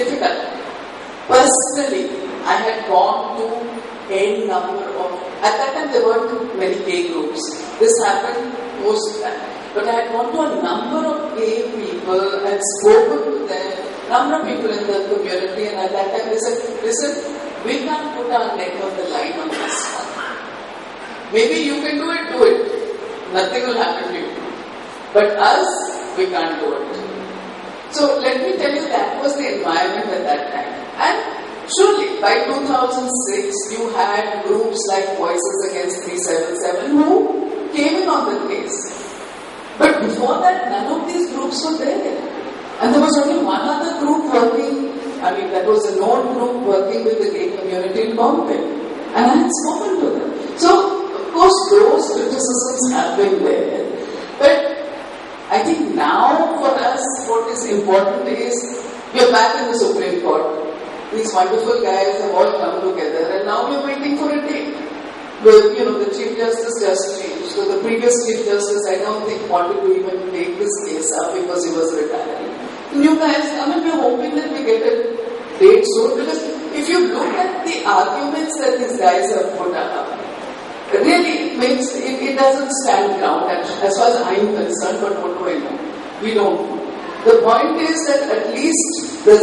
difficult. Personally, I had gone to a number of, at that time there weren't many gay groups. This happened post that. But I had gone to a number of gay people and spoken to them, number of people in the community, and at that time they said, listen, we can't put our neck on the line on this one. Maybe you can do it. Nothing will happen to you. But us, we can't do it. So let me tell you, that was the environment at that time. And surely, by 2006, you had groups like Voices Against 377 who came in on the case. But before that, none of these groups were there. And there was only one other group working, that was a known group working with the gay community in Bombay. And I had spoken to them. So, of course, those criticisms have been there. But I think now for us, what is important is, we are back in the Supreme Court. These wonderful guys have all come together, and now we are waiting for a date. Well, the Chief Justice just changed. So the previous Chief Justice, I don't think, wanted to even take this case up because he was retiring. You guys, we're hoping that we get a date soon, because if you look at the arguments that these guys have put up, really it doesn't stand ground as far as I'm concerned, but what do I know? We don't know. The point is that at least the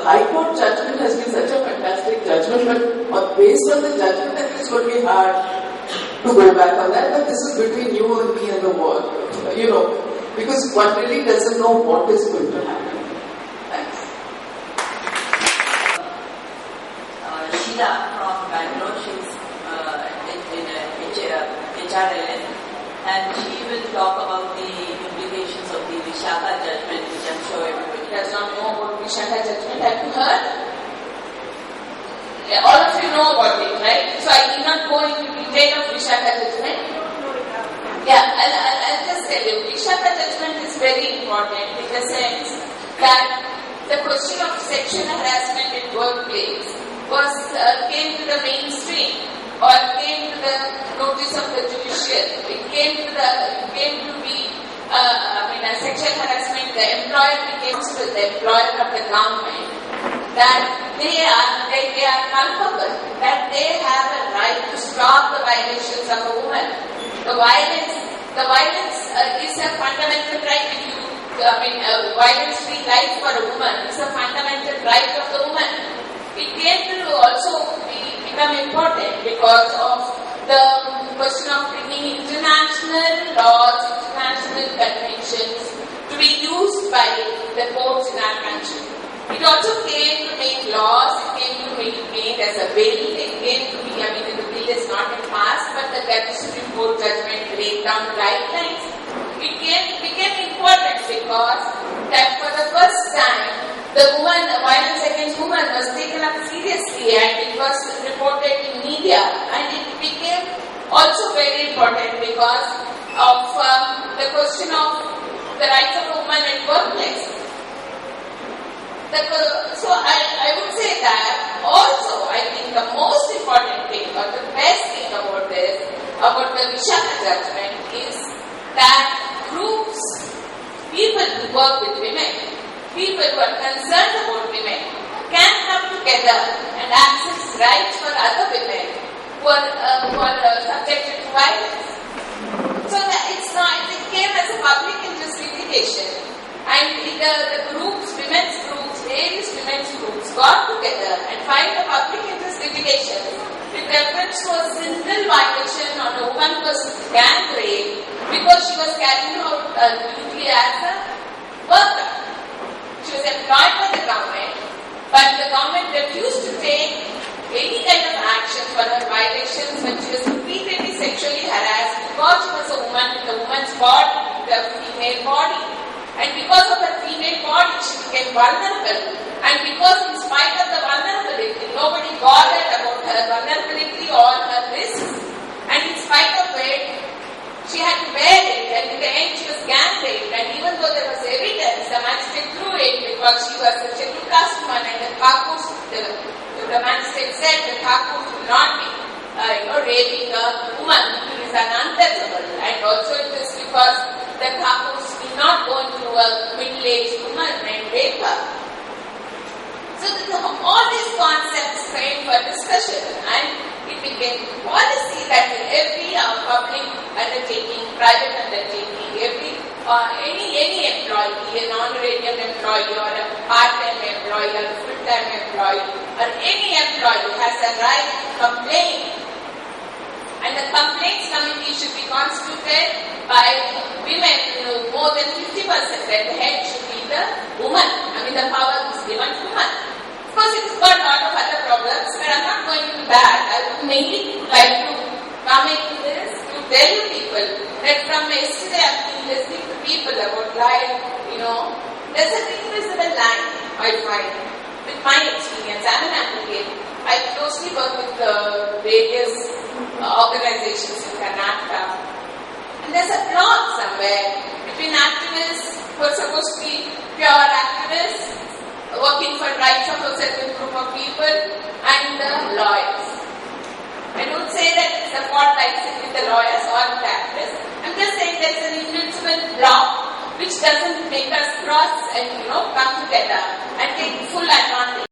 High Court judgment has been such a fantastic judgment, but based on the judgment, I think it's going to be hard to go back on that. But this is between you and me and the world, because one really doesn't know what is going to happen. Thanks. Sheila from Bangalore, she's in HRLN, and she will talk about the implications of the Vishaka judgment, which I'm sure everybody does not know about Vishaka judgment. Have you heard? Yeah, all of you know about it, right? So I need not go into detail of Vishaka judgment. Yeah, I'll just tell you, Vishaka judgment is very important in the sense that the question of sexual harassment in workplace came to the mainstream, or came to the notice of the judicial. It came to be sexual harassment. The employer became the employer of the government. That they are culpable. That they have a right to stop the violations of a woman. The violence is a fundamental right. Violence-free life for a woman is a fundamental right of the woman. It came to also become important because of the question of bringing international laws, international conventions to be used by the courts in our country. It also came to make laws, it came to be made as a bill, it came to be, the bill is not in passed, but the Supreme Court judgment laid down guidelines. It became important because that for the first time, the violence against women was taken up seriously, and it was reported in media, and it became also very important because of the question of the rights of women in workplace. So I would say that also I think the most important thing or the best thing about the Vishaka judgment is that groups, people who work with women, people who are concerned about women can come together and access rights for other women who are subjected to violence. So that it came as a public interest litigation, and the groups, various women's groups got together and filed a public interest litigation with reference to a single violation on a woman who was gang raped because she was carrying out duty as a worker. She was employed by the government, but the government refused to take any kind of action for her violations when she was repeatedly sexually harassed because she was a woman with a woman's body, the female body. And because of her female body, she became vulnerable. And because in spite of the vulnerability, nobody bothered about her vulnerability or her risks. And in spite of it, she had to bear it. And in the end, she was gang raped. And even though there was evidence, the magistrate threw it because she was such a good customer. And the Thakur's, the magistrate said the Thakur's will not be raping a woman who is an untouchable. And also it is because the Thakur's will not go into a middle-aged woman and rape her. for discussion, and it became policy that every public undertaking, private undertaking, any employee, a non-radiant employee or a part-time employee or a full-time employee or any employee has a right to complain. And the complaints committee should be constituted by women, more than 50%, and the head should be the woman. The power is given to women. Of course, it's got a lot of other problems, but I'm not going into that. I would mainly like to come into this to tell you people that from yesterday I've been listening to people about life, there's an invisible line, I find, with my experience. I'm an advocate. I closely work with various organizations in Karnataka. And there's a blog somewhere between activists who are supposed to be pure activists, working for rights of a certain group of people, and the lawyers. I don't say that it's a fault lies with the lawyers or the activists. I'm just saying there's an invisible block which doesn't make us cross and come together and take full advantage.